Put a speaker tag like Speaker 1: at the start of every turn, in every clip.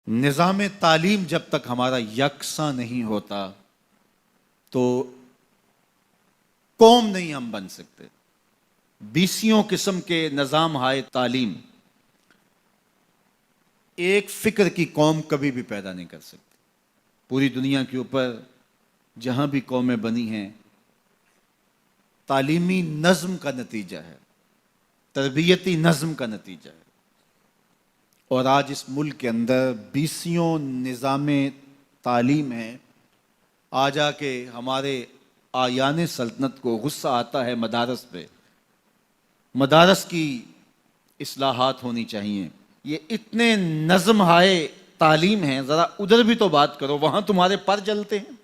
Speaker 1: نظام تعلیم جب تک ہمارا یکساں نہیں ہوتا تو قوم نہیں ہم بن سکتے۔ بیسیوں قسم کے نظام ہائے تعلیم ایک فکر کی قوم کبھی بھی پیدا نہیں کر سکتی۔ پوری دنیا کے اوپر جہاں بھی قومیں بنی ہیں تعلیمی نظم کا نتیجہ ہے، تربیتی نظم کا نتیجہ ہے۔ اور آج اس ملک کے اندر بیسیوں نظام تعلیم ہیں۔ آج آ کے ہمارے آیان سلطنت کو غصہ آتا ہے مدارس پہ۔ مدارس کی اصلاحات ہونی چاہیے۔ یہ اتنے نظم ہائے تعلیم ہیں، ذرا ادھر بھی تو بات کرو، وہاں تمہارے پر جلتے ہیں۔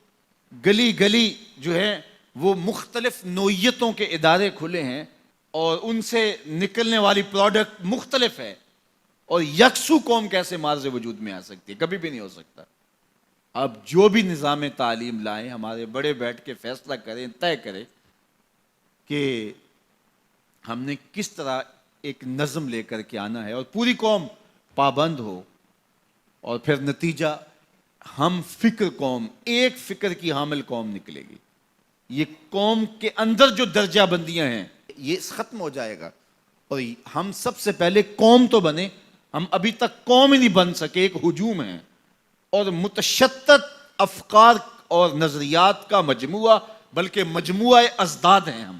Speaker 1: گلی گلی جو ہے وہ مختلف نوعیتوں کے ادارے کھلے ہیں اور ان سے نکلنے والی پروڈکٹ مختلف ہے، اور یکسو قوم کیسے مارز وجود میں آ سکتی ہے؟ کبھی بھی نہیں ہو سکتا۔ اب جو بھی نظام تعلیم لائیں، ہمارے بڑے بیٹھ کے فیصلہ کریں، طے کریں کہ ہم نے کس طرح ایک نظم لے کر کے آنا ہے، اور پوری قوم پابند ہو، اور پھر نتیجہ ہم فکر قوم، ایک فکر کی حامل قوم نکلے گی۔ یہ قوم کے اندر جو درجہ بندیاں ہیں یہ ختم ہو جائے گا، اور ہم سب سے پہلے قوم تو بنے۔ ہم ابھی تک قوم ہی نہیں بن سکے، ایک ہجوم ہے اور متشتت افکار اور نظریات کا مجموعہ، بلکہ مجموعہ ازداد ہیں ہم۔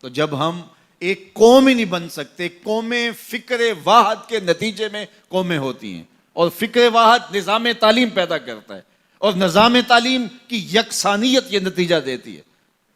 Speaker 1: تو جب ہم ایک قوم ہی نہیں بن سکتے، قومیں فکر واحد کے نتیجے میں قومیں ہوتی ہیں، اور فکر واحد نظام تعلیم پیدا کرتا ہے، اور نظام تعلیم کی یکسانیت یہ نتیجہ دیتی ہے۔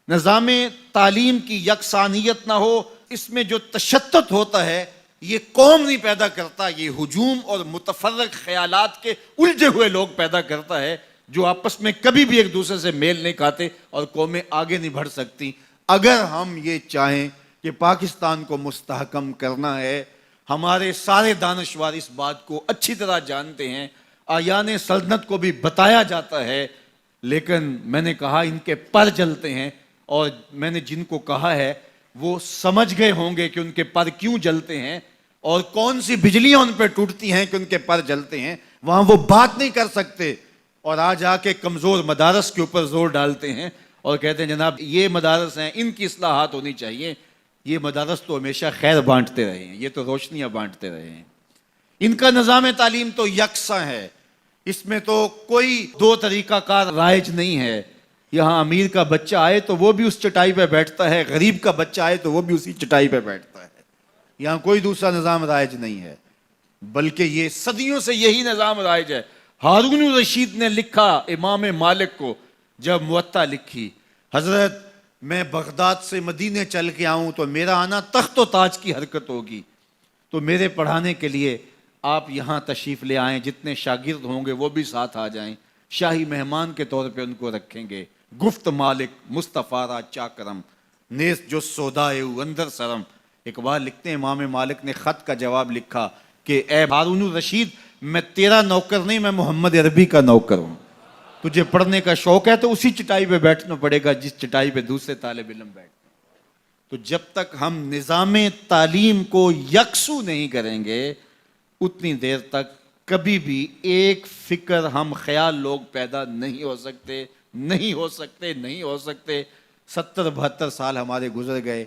Speaker 1: نظام تعلیم کی یکسانیت نہ ہو، اس میں جو تشتت ہوتا ہے یہ قوم نہیں پیدا کرتا، یہ ہجوم اور متفرق خیالات کے الجھے ہوئے لوگ پیدا کرتا ہے، جو آپس میں کبھی بھی ایک دوسرے سے میل نہیں کھاتے، اور قومیں آگے نہیں بڑھ سکتی۔ اگر ہم یہ چاہیں کہ پاکستان کو مستحکم کرنا ہے، ہمارے سارے دانشور اس بات کو اچھی طرح جانتے ہیں، آیان سلطنت کو بھی بتایا جاتا ہے، لیکن میں نے کہا ان کے پر جلتے ہیں، اور میں نے جن کو کہا ہے وہ سمجھ گئے ہوں گے کہ ان کے پر کیوں جلتے ہیں اور کون سی بجلیاں ان پہ ٹوٹتی ہیں کہ ان کے پر جلتے ہیں۔ وہاں وہ بات نہیں کر سکتے، اور آج آ کے کمزور مدارس کے اوپر زور ڈالتے ہیں اور کہتے ہیں جناب یہ مدارس ہیں، ان کی اصلاحات ہونی چاہیے۔ یہ مدارس تو ہمیشہ خیر بانٹتے رہے ہیں، یہ تو روشنیاں بانٹتے رہے ہیں۔ ان کا نظام تعلیم تو یکساں ہے، اس میں تو کوئی دو طریقہ کار رائج نہیں ہے۔ یہاں امیر کا بچہ آئے تو وہ بھی اس چٹائی پہ بیٹھتا ہے، غریب کا بچہ آئے تو وہ بھی اسی چٹائی پہ بیٹھتا ہے۔ یہاں کوئی دوسرا نظام رائج نہیں ہے، بلکہ یہ صدیوں سے یہی نظام رائج ہے۔ ہارون الرشید نے لکھا امام مالک کو، جب موطا لکھی، حضرت میں بغداد سے مدینے چل کے آؤں تو میرا آنا تخت و تاج کی حرکت ہوگی، تو میرے پڑھانے کے لیے آپ یہاں تشریف لے آئیں، جتنے شاگرد ہوں گے وہ بھی ساتھ آ جائیں، شاہی مہمان کے طور پہ ان کو رکھیں گے۔ گفت مالک مصطفیٰ را چاکرم، نیز جو سودائے اندر سرم۔ اقبال لکھتے ہیں امام مالک نے خط کا جواب لکھا کہ اے ہارون الرشید، میں تیرا نوکر نہیں، میں محمد عربی کا نوکر ہوں۔ تجھے پڑھنے کا شوق ہے تو اسی چٹائی پہ بیٹھنا پڑے گا جس چٹائی پہ دوسرے طالب علم بیٹھتے ہیں۔ تو جب تک ہم نظام تعلیم کو یکسو نہیں کریں گے، اتنی دیر تک کبھی بھی ایک فکر ہم خیال لوگ پیدا نہیں ہو سکتے، نہیں ہو سکتے، نہیں ہو سکتے۔ 70-72 سال ہمارے گزر گئے،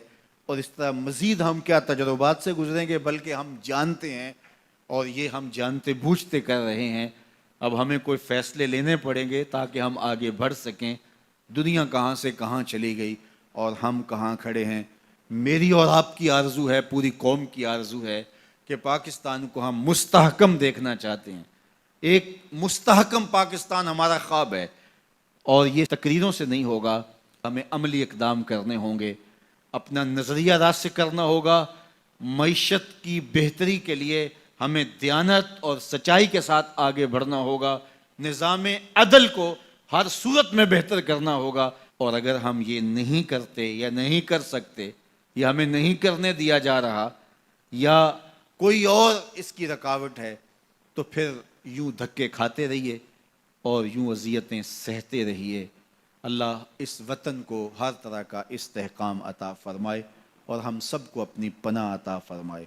Speaker 1: اور اس طرح مزید ہم کیا تجربات سے گزریں گے، بلکہ ہم جانتے ہیں، اور یہ ہم جانتے بوجھتے کر رہے ہیں۔ اب ہمیں کوئی فیصلے لینے پڑیں گے تاکہ ہم آگے بڑھ سکیں۔ دنیا کہاں سے کہاں چلی گئی اور ہم کہاں کھڑے ہیں۔ میری اور آپ کی آرزو ہے، پوری قوم کی آرزو ہے کہ پاکستان کو ہم مستحکم دیکھنا چاہتے ہیں۔ ایک مستحکم پاکستان ہمارا خواب ہے، اور یہ تقریروں سے نہیں ہوگا، ہمیں عملی اقدام کرنے ہوں گے۔ اپنا نظریہ راست کرنا ہوگا، معیشت کی بہتری کے لیے ہمیں دیانت اور سچائی کے ساتھ آگے بڑھنا ہوگا، نظام عدل کو ہر صورت میں بہتر کرنا ہوگا۔ اور اگر ہم یہ نہیں کرتے یا نہیں کر سکتے، یا ہمیں نہیں کرنے دیا جا رہا، یا کوئی اور اس کی رکاوٹ ہے، تو پھر یوں دھکے کھاتے رہیے اور یوں اذیتیں سہتے رہیے۔ اللہ اس وطن کو ہر طرح کا استحکام عطا فرمائے، اور ہم سب کو اپنی پناہ عطا فرمائے۔